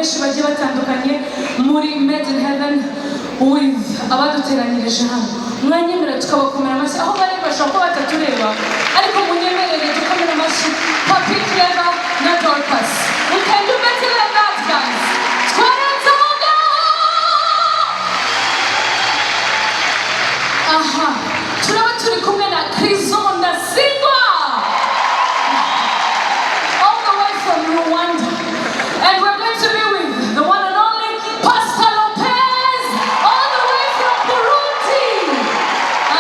benshi bagiye batandukanye muri Made in Heaven with abaduteranyirije hano. Mwanyemerera tukabakomera amashyi aho bari bashobora kuba batatureba, ariko munyemerere dukomere amashyi Papi Clever na Dorcas. We can do better than that, guys. Twarenze aho ngaho. Aha, turaba turi kumwe na Krizonda Singwa all the way from Rwanda, and we're going to be with the one and only Pastor Lopez all the way from Burundi.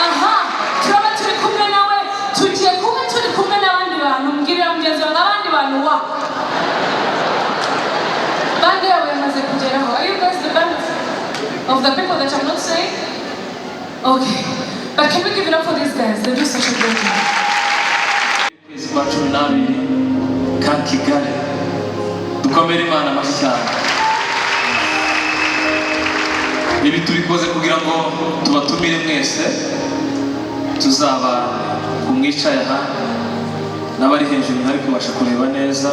Aha, turaba turi kumwe nawe, tugiye kuba turi kumwe n'abandi bantu. Mbwirira mugenzi wawe abandi bantu wa bande yawe yamaze kugeraho. Are you guys the band of the people that I'm not saying? Okay, but can we give it up for these guys? They do such a great job. Kwezi kwa 12 ka Kigali, dukomere Imana amashyi cyane. Ibi tubikoze kugira ngo tubatumire mwese, tuzaba kumwicaye aha n'abari hejuru ntari kubasha kureba neza.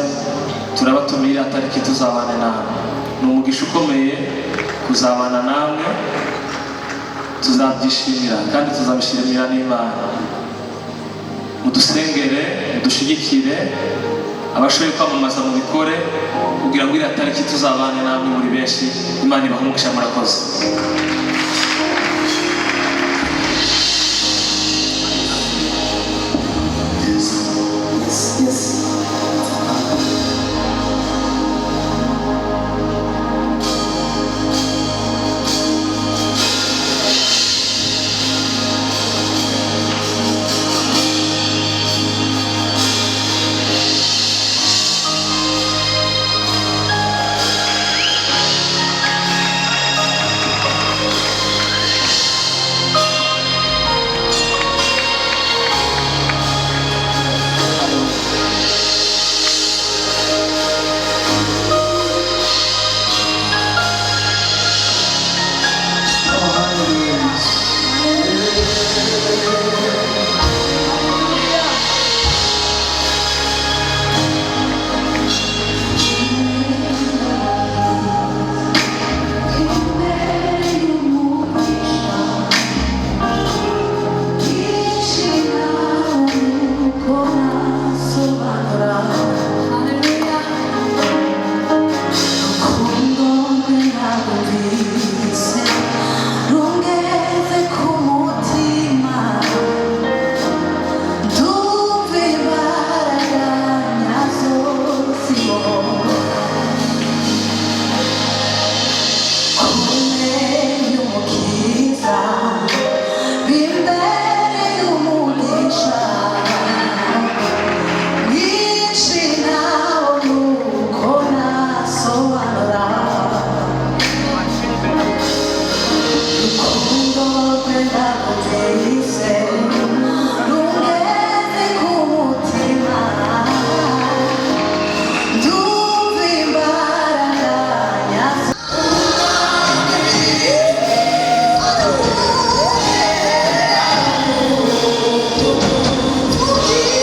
Turabatumira atariki tuzabana namwe. Ni umugisha ukomeye kuzabana namwe, tuzabyishimira kandi tuzabishimira n'Imana. Mudusengere, mudushigikire, abashoboye kwamamaza mu bikore kugira ngo iri tariki tuzabane namwe muri benshi. Imana ibahe umugisha, murakoze.